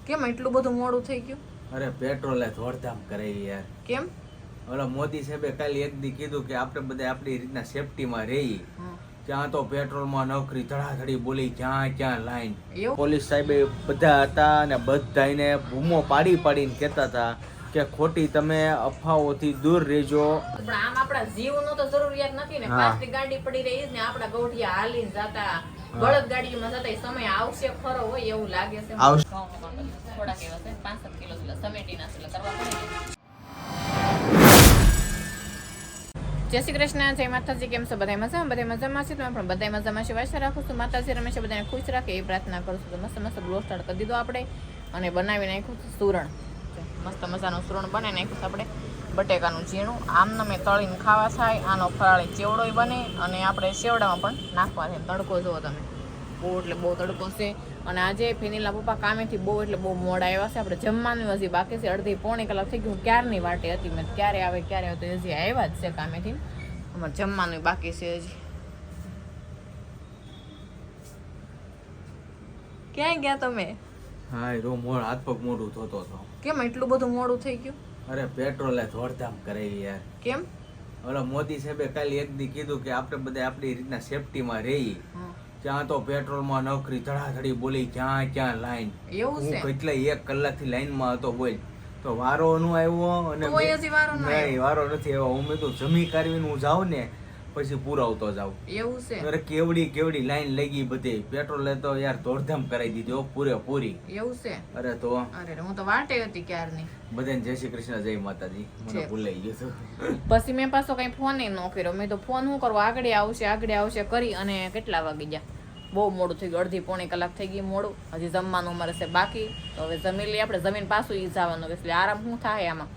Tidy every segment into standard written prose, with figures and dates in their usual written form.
કેમ એટલું બધું મોડું થઈ ગયું? અરે પેટ્રોલે દોડધામ કરાવી યાર. કેમ? ઓલા મોદી સાહેબે કાલે એક દી કીધું કે આપણે બધા આપણી રીતના સેફટીમાં રહીએ. ત્યાં તો પેટ્રોલમાં નોકરી ધડાધડી બોલી, ક્યાં લાઈન. એવું? પોલીસ સાહેબે બધા હતા અને બધાને બૂમો પાડીને કહેતા હતા કે ખોટી તમે અફવાઓથી દૂર રહેજો. પણ આમ આપણા જીવનો તો જરૂરિયાત નથી ને. પ્લાસ્ટિક ગાડી પડી રહી ને આપણા ગોઠિયા હાલીને જતા, બળદ ગાડીમાં જતા સમય આવશે ખરો હોય એવું લાગે છે. થોડા કેવા છે 65 કિલો સમેટીના એટલે કરવા પડે. જય શ્રી કૃષ્ણ, જય માતાજી. કેમ છો બધા? મજામાં? બધા મજામાં છે? તમે પણ બધા મજામાં છે? આશા રાખું છું માતાજી રમેશ બધાને ખુશ રાખે એ પ્રાર્થના કરું છું. તો મસ્ત મસ્ત બ્લો સ્ટાર્ટ કરી દીધો આપણે અને બનાવી નાખ્યું છે સુરણ. મસ્ત મજાનું સુરણ બનાવી નાખ્યું છે આપણે. બટેકાનું ઝીણું આમને મેં તળીને ખાવા થાય. આનો ફરાળી ચેવડોય બને અને આપણે શેવડામાં પણ નાખવા છે. તડકો જુઓ તમે, બહુ એટલે બહુ તડકો છે. અને આજે ફેનીલા પપ્પા કામેથી બહુ એટલે બહુ મોડા આવ્યા છે. આપણે જમવાનું હજી બાકી છે. અડધી પોણી કલાક થઈ ગયું. ક્યારની વાટે હતી મેં, ક્યારે આવે તો હજી આવ્યા જ છે કામેથી. અમારે જમવાનું બાકી છે હજી. ક્યાંય ગયા તમે? હા હાથ પગ મોડું થતો હતો. કેમ એટલું બધું મોડું થઈ ગયું? અરે પેટ્રોલે દોડધામ કરાવી યાર. કેમ? ઓલા મોદી સાહેબે કાલે એક દી કીધું કે આપણે બધા આપણી રીતના સેફટીમાં રહીએ. ત્યાં તો પેટ્રોલમાં નોકરી ધડાધડી બોલી, ક્યાં લાઈન. એવું છે? હું કેટલા 1 કલાકથી લાઈનમાં હતો બોલ. તો વારો નું આવ્યો અને નહીં વારો નથી આવ્યો. હું મેં તો જમી કાઢીને હું જાઉં ને પછી પુરાવતો જાઉં. એવું છે? અરે કેવડી લાઈન લાગી બધી. પેટ્રોલે તો યાર દોડધામ કરાવી દીધી પૂરેપૂરી. એવું છે? અરે તો અરે હું તો વાટે હતી ક્યારની. બધાને જય શ્રી કૃષ્ણ, જય માતાજી. મને ભૂલાઈ ગયું હતું. પછી મેં પાછો કઈ ફોન ન કર્યો. મેં તો ફોન શું કરવો, આગળ આવશે કરી અને કેટલા વાગી ગયા? બહુ મોડું થઈ ગયું. અડધી પોણી કલાક થઈ ગઈ મોડું. હજી જમવાનું અમારે છે બાકી. તો હવે જમી લઈએ આપણે. જમીન પાછું ઈ જવાનું એટલે આરામ શું થાય આમાં?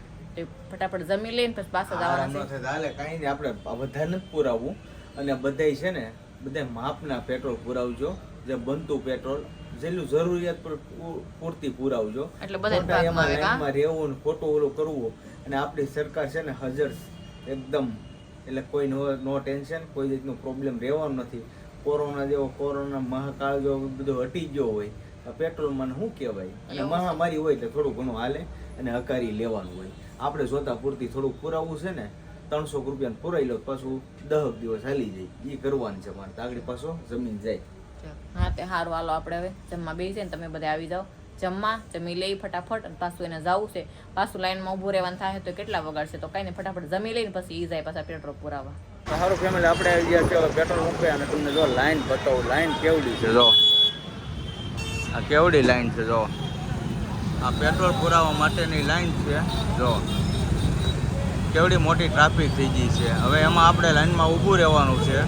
ફટાફટ જમી લઈને પછી પાછા જવાના છે. હાલે કઈ નહીં, આપણે બધા નથી પુરાવવું. અને બધાય છે ને બધા માપના પેટ્રોલ પુરાવજો. જે બનતું પેટ્રોલ જેટલું જરૂરિયાત પૂરતી પુરાવજો. એટલે બધા એમાં રહેવું ને ખોટું ઓલું કરવું. અને આપણી સરકાર છે ને હાજર એકદમ, એટલે કોઈ નો ટેન્શન, કોઈ રીતનું પ્રોબ્લેમ રહેવાનું નથી. કોરોના મહાકાળ જો બધો હટી ગયો હોય તો પેટ્રોલમાં શું કહેવાય. અને મહામારી હોય એટલે થોડું ઘણું હાલે અને હકારી લેવાનું હોય. આપણે જોતા પૂરતી થોડુંક પુરાવવું છે ને. 300 રૂપિયાનું પુરાઈ લો, પાછું 10 દિવસ હાલી જાય. એ કરવાનું છે મારે. આગળ પાછો જમીન જાય. હા તે સારું, હાલો આપણે હવે જમવા બેસી ને તમે બધા આવી જાઓ. જમી લઈ ફટાફટ અને પાછું એને જવું છે. પાછું લાઈનમાં ઊભું રહેવાનું થાય તો કેટલા વગાડશે? તો કઈ નહીં, ફટાફટ જમી લઈને પછી ઈ જાય પાછા પેટ્રોલ પુરાવા. સારું ફેમિલી, આપણે આવી ગયા છે પેટ્રોલ મૂકે અને તમને જો લાઈન બતાવું. લાઈન કેવડી છે જો. આ કેવડી લાઈન છે જો. આ પેટ્રોલ પુરાવા માટેની લાઈન છે જો. કેવડી મોટી ટ્રાફિક થઈ ગઈ છે. હવે એમાં આપણે લાઈનમાં ઊભું રહેવાનું છે.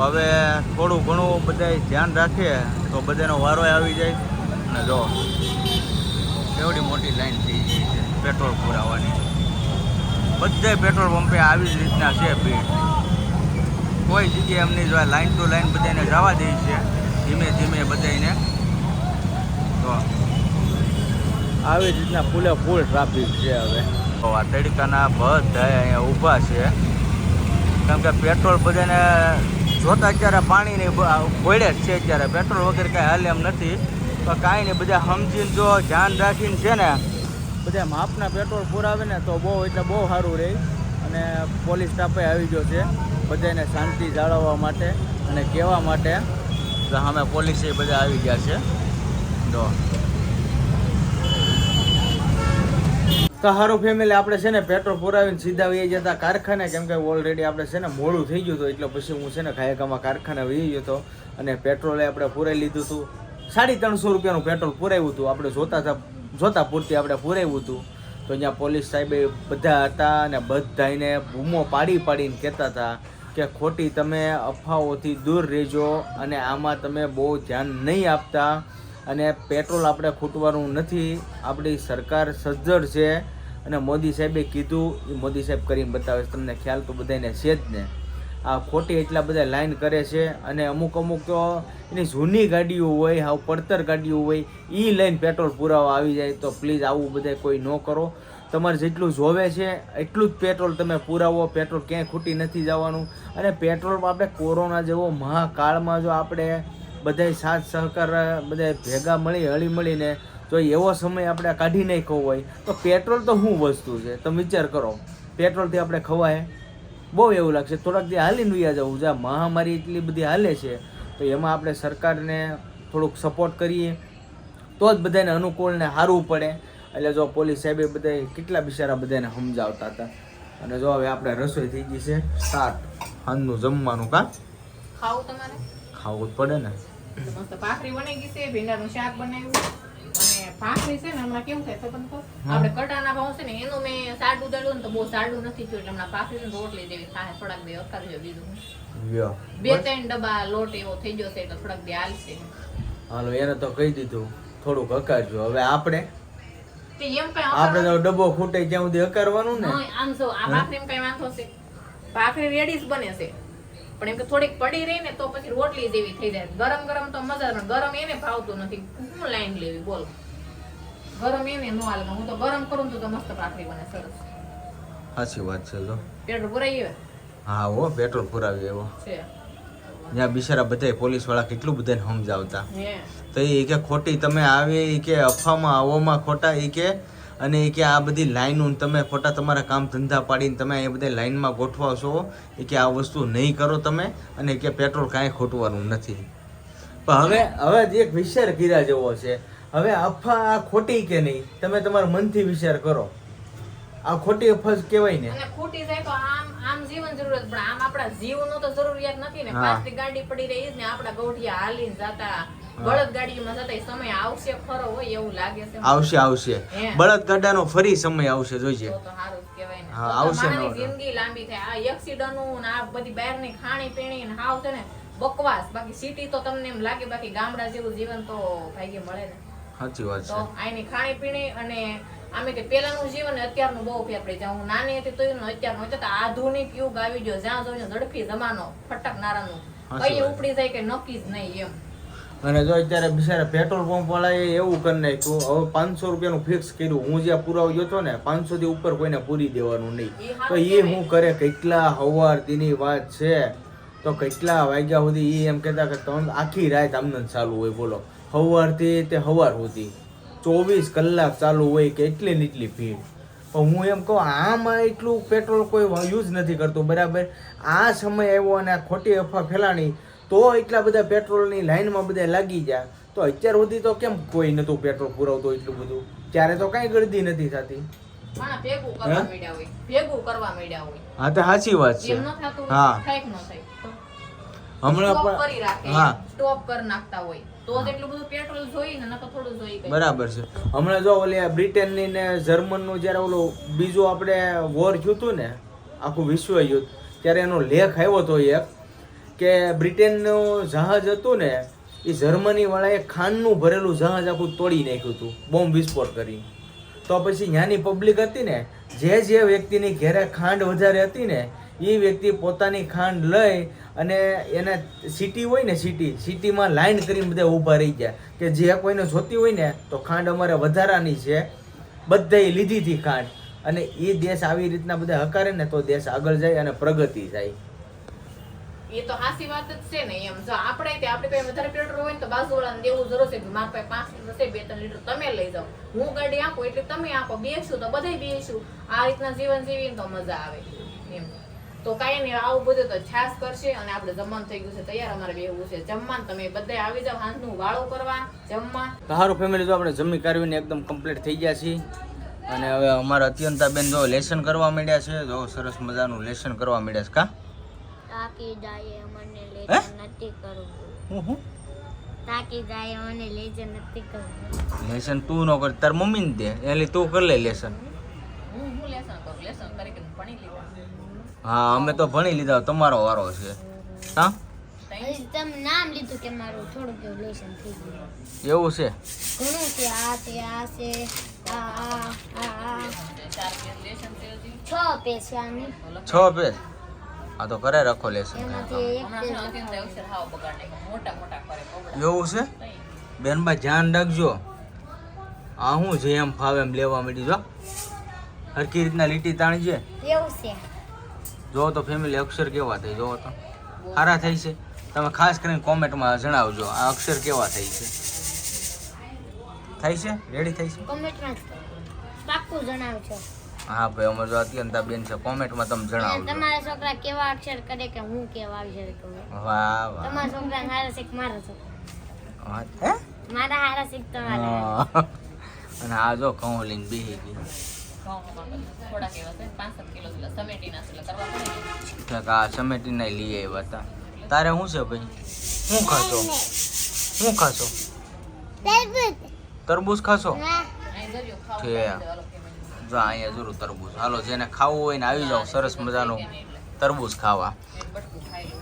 હવે થોડું ઘણું બધા ધ્યાન રાખીએ તો બધાનો વારો આવી જાય. અને જો કેવડી મોટી લાઈન થઈ ગઈ છે પેટ્રોલ પુરાવાની. બધે પેટ્રોલ પંપે આવી જ રીતના છે ભીડ. કોઈ જગ્યાએ એમની જો લાઈન ટુ લાઈન બધાને જવા દે છે ધીમે બધાને. તો આવી રીતના ફૂલ ટ્રાફિક છે. હવે આ તડકાના બધા અહીંયા ઊભા છે. કેમ કે પેટ્રોલ બધાને જોતા અત્યારે પાણીની ઘોડે જ છે. અત્યારે પેટ્રોલ વગર કાંઈ હાલે એમ નથી. તો કાંઈ નહીં, બધા સમજીને જો ધ્યાન રાખીને છે ને બધા માપના પેટ્રોલ પુરાવે ને તો બહુ એટલે બહુ સારું રહે. અને પોલીસ સ્ટાફે આવી ગયો છે બધાને શાંતિ જાળવવા માટે અને કહેવા માટે. તો અમે પોલીસે બધા આવી ગયા છે. તો સારું ફેમિલી, આપણે છે ને પેટ્રોલ પુરાવીને સીધા વહી જતા કારખાને. કેમ કે ઓલરેડી આપણે છે ને મોડું થઈ ગયું હતું એટલે પછી હું છે ને ખાયકામાં કારખાને વહી ગયો હતો. અને પેટ્રોલે આપણે પુરાઈ લીધું હતું. 350 રૂપિયાનું પેટ્રોલ પુરાવ્યું હતું. આપણે જોતા પૂરતી આપણે પુરાવ્યું હતું. તો અહીંયા પોલીસ સાહેબે બધા હતા અને બધાને બૂમો પાડીને કહેતા હતા કે ખોટી તમે અફવાઓથી દૂર રહેજો અને આમાં તમે બહુ ધ્યાન નહીં આપતા. અને પેટ્રોલ આપણે ખૂટવાનું નથી. આપણી સરકાર સજ્જડ છે. અને મોદી સાહેબે કીધું એ મોદી સાહેબ કરીને બતાવે. તમને ખ્યાલ તો બધાને છે જ ને. આ ખોટી એટલા બધા લાઈન કરે છે. અને અમુક તો એની જૂની ગાડીઓ હોય, હાવ પડતર ગાડીઓ હોય, એ લઈને પેટ્રોલ પુરાવા આવી જાય. તો પ્લીઝ આવું બધા કોઈ ન કરો. તમારે જેટલું જોવે છે એટલું જ પેટ્રોલ તમે પુરાવો. પેટ્રોલ ક્યાંય ખૂટી નથી જવાનું. અને પેટ્રોલ આપણે કોરોના જેવો મહાકાળમાં જો આપણે બધાય સાથ સહકાર બધા ભેગા હળી મળીને જો એવો સમય આપણે કાઢી નાખ્યો હોય તો પેટ્રોલ તો શું વસ્તુ છે તમે વિચાર કરો, પેટ્રોલથી આપણે ખવાય બહુ એવું લાગશે થોડાક દી હાલીને વયા જવું. જ્યાં મહામારી એટલી બધી હાલે છે તો એમાં આપણે સરકારને થોડુંક સપોર્ટ કરીએ તો જ બધાને અનુકૂળ ને સારું પડે. એટલે જો પોલીસ સાહેબે બધા કેટલા બિચારા બધાને સમજાવતા હતા. અને જો હવે આપણે રસોઈ થઈ ગઈ છે સ્ટાર્ટ, સાંજનું જમવાનું. ખાવું તમારે ખાવું જ પડે ને. તો મસ્ત ભાખરી બની ગઈ છે, ભીંડાનું શાક બનાવ્યું. અને ભાખરી છે ને હમણાં કેવું થાય ખબર તો આપણે કટાના ભાવ છે ને એનું મેં સાડું ઉડાડ્યું ને તો બહુ સાડું નથી થયું એટલે હમણાં ભાખરી ને રોટલી જેવી થાય. થોડાક દે અકારજો બીજું 2-3 ડબ્બા લોટ એવો થઈ ગયો છે એટલે થોડાક દે હાલશે. હાલો એને તો કહી દીધું થોડુંક હકારજો. હવે આપણે એમ કઈ આપણે તો ડબ્બો ખૂટે ત્યાં સુધી હકારવાનું ને. આમ જો આ ભાખરી કઈ વાંધો છે, ભાખરી રેડી જ બને છે પણ એમ કે થોડીક પડી રહી ને તો પછી રોટલી જેવી થઈ જાય. ગરમ ગરમ તો મજા આવે, ગરમ એને ભાવતું નથી. શું લાઈન લેવી બોલ, ગરમ એને નો હાલે. હું તો ગરમ કરું તો મસ્ત ભાખરી બને સરસ. સાચી વાત છે. જો પેટ્રોલ પુરાઈ ગયું. હા હો પેટ્રોલ પુરાવી એવો છે. ત્યાં બિચારા બધા પોલીસ વાળા કેટલું બધાને સમજાવતા હે તો એ કે ખોટી તમે આવી એ કે અફવામાં આવોમાં ખોટા એ કે, અને એ કે આ બધી લાઈનો તમે ખોટા તમારા કામ ધંધા પાડીને તમે એ બધા લાઈનમાં ગોઠવા છો એ કે આ વસ્તુ નહીં કરો તમે, અને કે પેટ્રોલ કાંઈ ખોટવાનું નથી. પણ હવે જે એક વિચાર કર્યા જેવો છે. હવે અફવા આ ખોટી કે નહીં તમે તમારા મનથી વિચાર કરો. આ ખોટી અફવા જ કહેવાય ને. અને ખૂટી જાય તો આમ જીવન જરૂરત પણ આમ આપણા જીવનો તો જરૂરિયાત નથી ને. પ્લાસ્ટિક ગાડી પડી રહી છે ને આપણા ગૌઠિયા હાલીને જાતા, બળદ ગાડીમાં જતા સમય આવશે ખરો હોય એવું લાગે છે. આવશે બળદ ગાડાનો ફરી સમય આવશે જોઈજે. તો સારું જ કહેવાય ને. હા આવશે. મારી જિંદગી લાંબી થાય. આ એક્સિડન્ટ નું આ બધી બહારની ખાણી પીણી ને હાવ છે ને બકવાસ. બાકી સિટી તો તમને એમ લાગે, બાકી ગામડા જેવું જીવન તો ભાગ્ય મળે ને. સાચી વાત તો છે. આની ખાણી પીણી અને આમે કે પેલાનું જીવન ને અત્યારનું બહુ ફેર પડી જાય. હું નાની હતી તો એનું અત્યારનું તો આધુનિક યુગ આવી ગયો. જ્યાં જોઈને ઝડપી જમાનો ફટકનારાનો કઈ ઉપડી જાય કે નક્કી જ નહીં એમ. અને જો અત્યારે બિચારા પેટ્રોલ પંપ વાળાએ એવું કરી નાખ્યું, હવે 500 રૂપિયાનું ફિક્સ કર્યું. હું જ્યાં પુરાવો ગયો હતો ને 500 થી ઉપર કોઈને પૂરી દેવાનું નહીં. તો એ હું કરે, કેટલા હવારથી વાત છે તો કેટલા વાગ્યા સુધી એ એમ કહેતા કે તમે આખી રાત આમને ચાલુ હોય. બોલો સવારથી તે સવાર સુધી 24 કલાક ચાલુ હોય કે એટલી ને એટલી ભીડ. પણ હું એમ કહું આમાં એટલું પેટ્રોલ કોઈ યુઝ નથી કરતું બરાબર. આ સમય આવ્યો અને આ ખોટી અફવા ફેલાણી તો એટલા બધા પેટ્રોલની લાઈનમાં બધા લાગી ગયા. તો અત્યાર સુધી તો કેમ કોઈ નતું પેટ્રોલ પુરાવતું એટલું બધું? ત્યારે તો કઈ ગળદી નથી થતી. ભેગું કરવા માંડ્યા હોય, ભેગું કરવા માંડ્યા હોય. હા તો સાચી વાત છે. એમ ન થાતું, હા થાય કે ન થાય તો હમણાં સ્ટોપ પણ કરી રાખે, હા સ્ટોપ કરી નાખતા હોય તો જ એટલું બધું પેટ્રોલ જોઈ ને નકર થોડું જોઈ ગઈ. બરાબર છે. હમણાં જો ઓલી બ્રિટનની ને જર્મનનું જ્યારે ઓલું બીજું આપણે વોર થયું હતું ને આખું વિશ્વ યુદ્ધ, ત્યારે એનો લેખ આવ્યો હતો એક કે બ્રિટનનું જહાજ હતું ને એ જર્મની વાળાએ ખાંડનું ભરેલું જહાજ આખું તોડી નાખ્યું હતું બોમ્બ વિસ્ફોટ કરી. તો પછી ત્યાંની પબ્લિક હતી ને, જે વ્યક્તિની ઘેરે ખાંડ વધારે હતી ને એ વ્યક્તિ પોતાની ખાંડ લઈ અને એને સિટી હોય ને સિટીમાં લાઈન કરીને બધા ઊભા રહી ગયા કે જે કોઈને જોતી હોય ને તો ખાંડ અમારે વધારાની છે, બધાએ લીધી હતી ખાંડ. અને એ દેશ આવી રીતના બધા હકારે ને તો દેશ આગળ જાય અને પ્રગતિ જાય. એ તો હાસી વાત જ છે ને એમ. જો આપણે પાસે વધારે પેટ્રોલ હોય ને તો બાજુવાળાને દેવું જરૂર છે. મારા પાસે 5 લીટર છે, 2-3 લીટર તમે લઈ જાઓ, હું ગાડી આપો એટલે તમે આપો, બેસું તો બધાય બેસું. આ રીતના જીવન જીવીને તો મજા આવે એમ. તો કાંઈ નહીં, આવું બધું તો છાસ કરશે. અને આપણે જમવાનું થઈ ગયું છે તૈયાર, અમારે બેવું છે જમવાનું. તમે બધા આવી જાવ હાંજનું વાળું કરવા જમવા. સારું ફેમિલી, જો આપણે જમી કાઢવીને એકદમ કમ્પ્લીટ થઈ ગયા છીએ. અને હવે અમારા અત્યંતાબેન જો લેસન કરવા માંડ્યા છે. જો સરસ મજાનું લેસન કરવા માંડ્યા છે. કા તાકી જાય મને લેજન નથી કરવું. હું તાકી જાય મને લેજન નથી કરવું. લેસન તું ન કર, તાર મમ્મી ને દે, એટલે તું કરી લે લેસન. હું લેસન કરું, લેસન કરી કે ભણી લીધા. હા અમે તો ભણી લીધા, તમારો વારો છે. હા હજી તમે નામ લીધું કે મારું થોડુંક એવું લેશન થઈ ગયું. એવું છે. ઘણું છે. આ છે આ છે આ 4 પેજ લેસન છે હજી. 6 પેજ છે આની. 6 પેજ. હા તો કરે રાખો લેસન. એમાંથી એક હમણાં પેજ છે ને અત્યારે અક્ષર હાવ બગાડ નાખ્યા. મોટા મોટા કરે કોબડા. એવું છે. તઈ. બેનબા ધ્યાન રાખજો. આ હું જે એમ ફાવે એમ લેવા માંડી. જો હરખી રીતના લીટી તાણજે. એવું છે. જો તો ફેમિલી અક્ષર કેવા થાય, જોવો તો સારા થાય છે. તમે ખાસ કરીને કોમેન્ટમાં જણાવજો આ અક્ષર કેવા થાય છે. થાય છે રેડી થાય છે કોમેન્ટમાં પાક્કું જણાવજો. હા ભાઈ અમે જો અત્યંતા બેન છે કોમેન્ટમાં તમે અને જણાવજો તમારા છોકરા કેવા અક્ષર કરે કે હું કેવા અક્ષર કરું. વાહ વાહ તમારા છોકરા હારા શીખ મારા છોકરા. હા, હે? મારા હારા શીખ તમારા. હા. અને આ જો ઘઉં લઈને બેસી ગઈ થોડાક એવા છે 65 કિલો જેટલા સમેટીના છે એટલે કરવા પડે. ક્યાંક આ સમેટીને લઈ આવ્યા હતા તારે શું છે ભાઈ શું ખાશો શું ખાશો તરબૂચ ખાશો અહીં જોજો ખાવું છે. ખાઈ દેવાનું કેમ એમ. જો અહીંયા જરૂર તરબૂચ હાલો જેને ખાવું હોય ને આવી જાઓ સરસ મજાનું તરબૂચ ખાવા એક બટકું ખાઈ લો.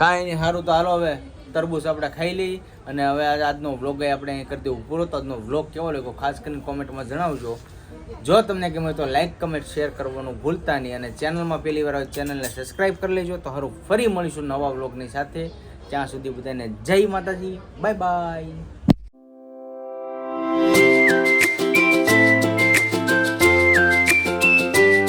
કાંઈ નહીં, સારું તો હાલો હવે તરબૂચ આપણે ખાઈ લઈ અને હવે આજનો વ્લોગ આપણે અહીં કરી દેવું પૂરો. તો આજનો વ્લોગ કેવો લાગ્યો ખાસ કરીને કોમેન્ટમાં જણાવજો. જો તમને ગમે તો લાઈક કમેન્ટ શેર કરવાનું ભૂલતા નહીં અને ચેનલમાં પહેલી વાર ચેનલને સબસ્ક્રાઈબ કરી લેજો. તો સારું ફરી મળીશું નવા વ્લોગની સાથે. ત્યાં સુધી બધાને જય માતાજી, બાય બાય.